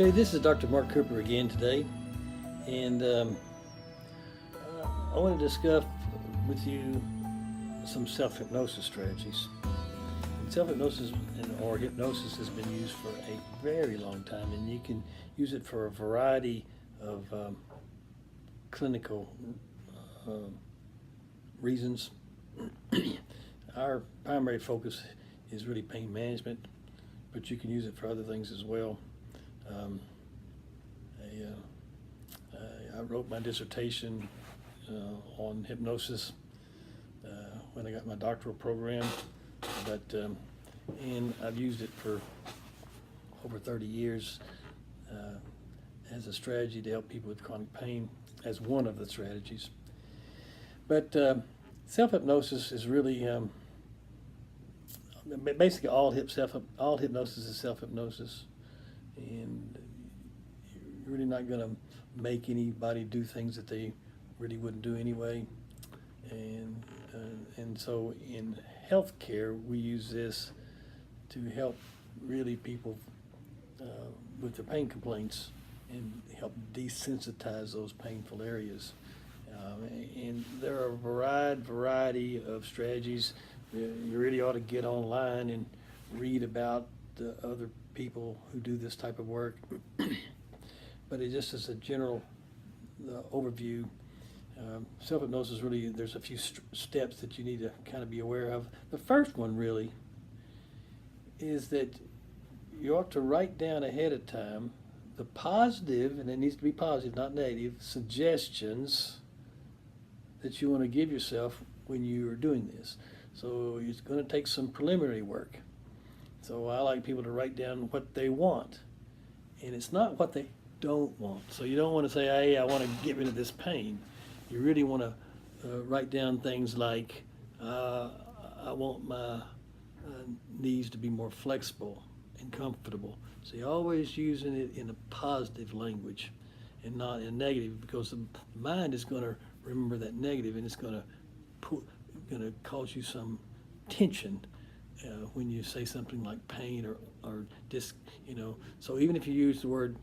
Okay, this is Dr. Mark Cooper again today, and I want to discuss with you some self-hypnosis strategies. Self-hypnosis or hypnosis has been used for a very long time, and you can use it for a variety of clinical reasons. Our primary focus is really pain management, but you can use it for other things as well. I wrote my dissertation on hypnosis when I got my doctoral program, and I've used it for over 30 years as a strategy to help people with chronic pain, as one of the strategies. But self-hypnosis is really basically all hypnosis is self-hypnosis, and you're really not going to make anybody do things that they really wouldn't do anyway. And so in healthcare, we use this to help really people with their pain complaints and help desensitize those painful areas. And there are a variety of strategies. You really ought to get online and read about the other people who do this type of work. But it just as a general overview, self-hypnosis really, there's a few steps that you need to kind of be aware of. The first one really is that you ought to write down ahead of time the positive, and it needs to be positive, not negative, suggestions that you want to give yourself when you are doing this. So it's going to take some preliminary work. So I like people to write down what they want, and it's not what they don't want. So you don't want to say, hey, I want to get rid of this pain. You really want to write down things like, I want my knees to be more flexible and comfortable. So you're always using it in a positive language and not in negative, because the mind is going to remember that negative, and it's going to cause you some tension when you say something like pain or So even if you use the word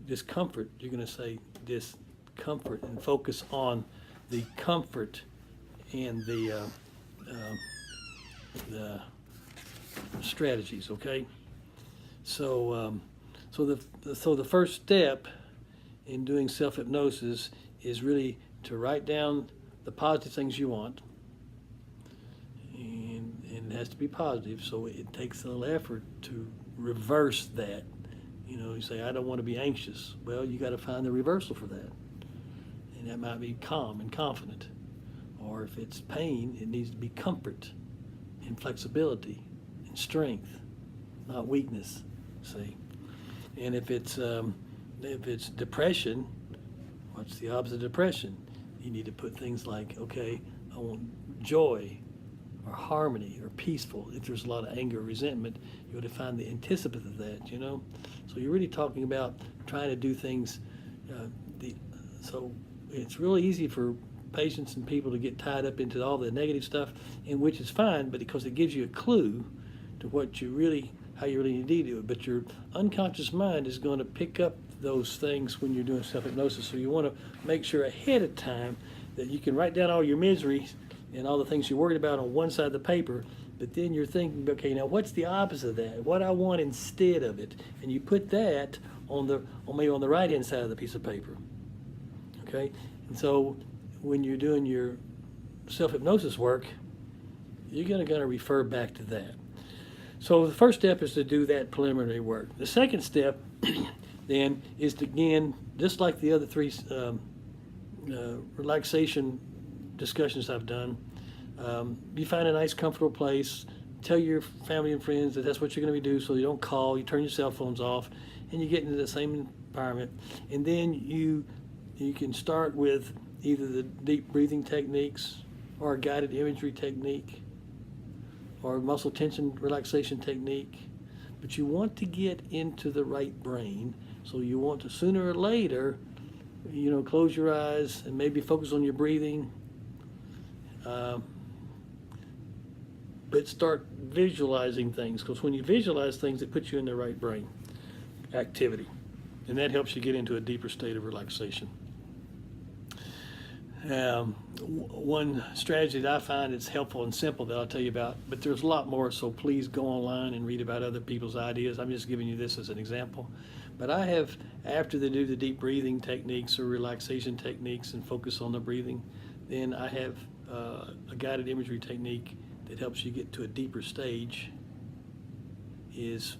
discomfort, you're going to say discomfort and focus on the comfort and the strategies. Okay, so the first step in doing self-hypnosis is really to write down the positive things you want, and it has to be positive. So it takes a little effort to reverse that. You say, I don't want to be anxious. Well, you got to find the reversal for that. And that might be calm and confident. Or if it's pain, it needs to be comfort and flexibility and strength, not weakness, see. And if it's depression, what's the opposite of depression? You need to put things like, okay, I want joy or harmony or peaceful. If there's a lot of anger or resentment, you ought to find the anticipant of that, So you're really talking about trying to do things. So it's really easy for patients and people to get tied up into all the negative stuff, and which is fine, but because it gives you a clue to how you really need to do it. But your unconscious mind is going to pick up those things when you're doing self-hypnosis. So you want to make sure ahead of time that you can write down all your miseries and all the things you're worried about on one side of the paper, but then you're thinking, okay, now what's the opposite of that? What I want instead of it? And you pput that maybe on the right-hand side of the piece of paper. Okay? And so when you're doing your self-hypnosis work, you're going to refer back to that. So the first step is to do that preliminary work. The second step then is to, again, just like the other three relaxation discussions I've done, you find a nice, comfortable place. Tell your family and friends that that's what you're going to be doing, so you don't call. You turn your cell phones off, and you get into the same environment. And then you can start with either the deep breathing techniques, or a guided imagery technique, or muscle tension relaxation technique. But you want to get into the right brain, so you want to sooner or later, close your eyes and maybe focus on your breathing. But start visualizing things, because when you visualize things, it puts you in the right brain activity. And that helps you get into a deeper state of relaxation. One strategy that I find is helpful and simple that I'll tell you about, but there's a lot more, so please go online and read about other people's ideas. I'm just giving you this as an example. But I have, after they do the deep breathing techniques or relaxation techniques and focus on the breathing, then I have a guided imagery technique that helps you get to a deeper stage, is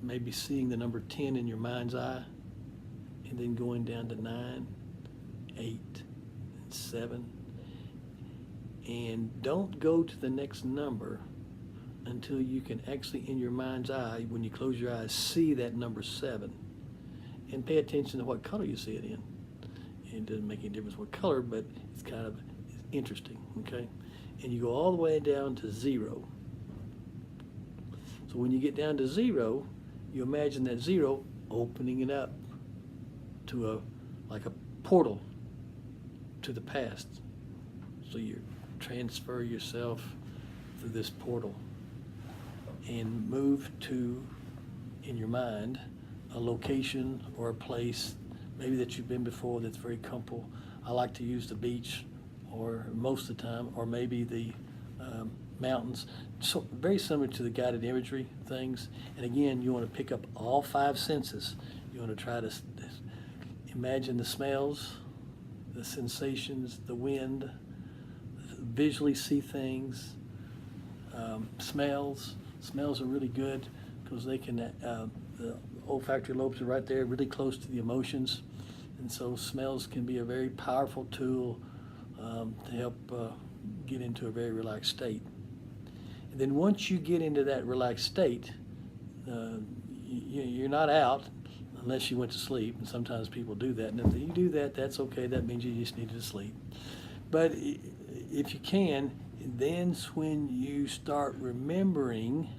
maybe seeing the number 10 in your mind's eye and then going down to 9, 8, 7, and don't go to the next number until you can actually, in your mind's eye, when you close your eyes, see that number 7, and pay attention to what color you see it in. It doesn't make any difference what color, but it's kind of interesting, okay? And you go all the way down to 0. So when you get down to 0, you imagine that 0 opening it up to like a portal to the past. So you transfer yourself through this portal and move to, in your mind, a location or a place maybe that you've been before that's very comfortable. I like to use the beach, or most of the time, or maybe the mountains. So very similar to the guided imagery things. And again, you want to pick up all 5 senses. You want to try to imagine the smells, the sensations, the wind, visually see things. Smells are really good because they can, the olfactory lobes are right there, really close to the emotions. And so smells can be a very powerful tool to help get into a very relaxed state. And then once you get into that relaxed state, you're not out unless you went to sleep, and sometimes people do that. And if you do that, that's okay. That means you just needed to sleep. But if you can, then's when you start remembering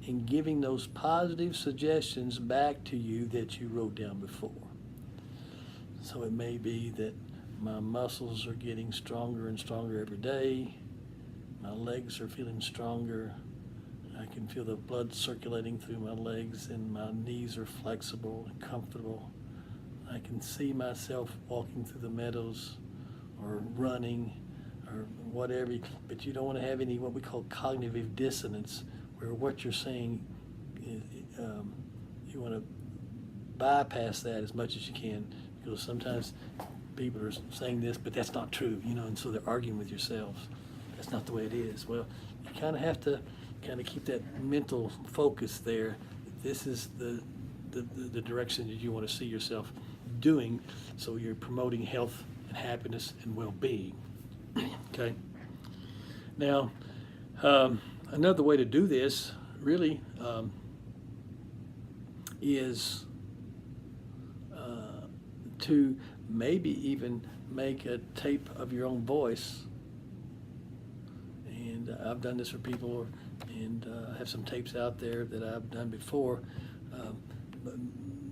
and giving those positive suggestions back to you that you wrote down before. So it may be that my muscles are getting stronger and stronger every day. My legs are feeling stronger. I can feel the blood circulating through my legs, and my knees are flexible and comfortable. I can see myself walking through the meadows or running or whatever, but you don't want to have any what we call cognitive dissonance, where what you're saying, you want to bypass that as much as you can, because sometimes people are saying this, but that's not true, and so they're arguing with yourselves. That's not the way it is. Well, you kind of have to kind of keep that mental focus there. This is the direction that you want to see yourself doing, so you're promoting health and happiness and well-being. Okay. Now, another way to do this really is to maybe even make a tape of your own voice. And I've done this for people, and I have some tapes out there that I've done before.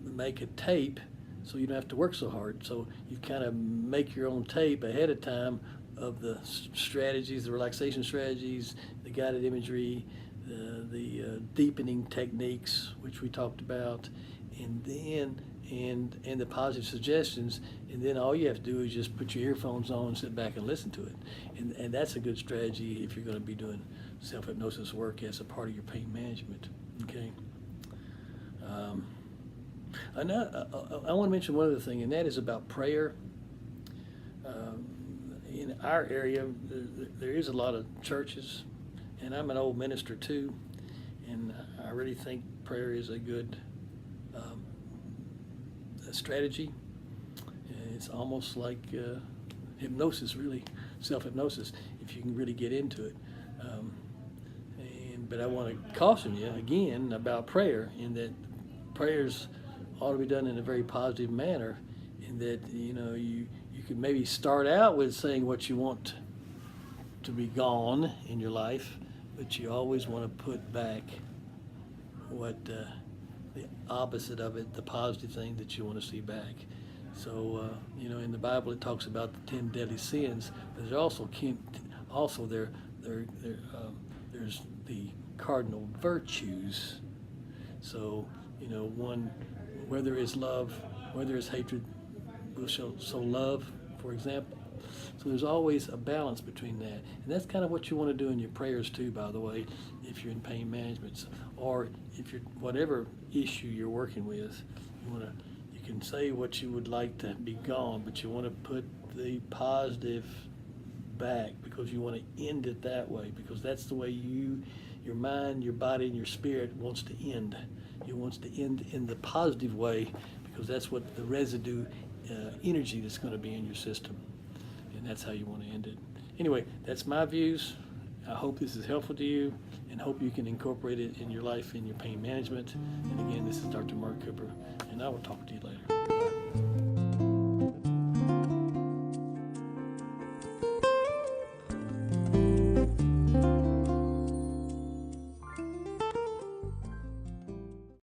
Make a tape so you don't have to work so hard. So you kind of make your own tape ahead of time of the strategies, the relaxation strategies, the guided imagery, the deepening techniques, which we talked about, and then and the positive suggestions, and then all you have to do is just put your earphones on and sit back and listen to it. And that's a good strategy if you're going to be doing self-hypnosis work as a part of your pain management. Okay. I want to mention one other thing, and that is about prayer. In our area, there is a lot of churches, and I'm an old minister too, and I really think prayer is a good strategy. It's almost like hypnosis, really, self-hypnosis, if you can really get into it. But I want to caution you again about prayer, in that prayers ought to be done in a very positive manner, in that you could maybe start out with saying what you want to be gone in your life, but you always want to put back what the opposite of it, the positive thing that you want to see back. So in the Bible it talks about the 10 deadly sins, but there's also there's the cardinal virtues. So Where there is love, where there is hatred, we'll sow love, for example. So there's always a balance between that. And that's kind of what you want to do in your prayers too, by the way, if you're in pain management, or if you're, whatever issue you're working with, you can say what you would like to be gone, but you want to put the positive back, because you want to end it that way, because that's the way your mind, your body, and your spirit wants to end. It wants to end in the positive way, because that's what the residue energy that's going to be in your system. And that's how you want to end it. Anyway, that's my views. I hope this is helpful to you, and hope you can incorporate it in your life, in your pain management. And again, this is Dr. Mark Cooper, and I will talk to you later. Bye.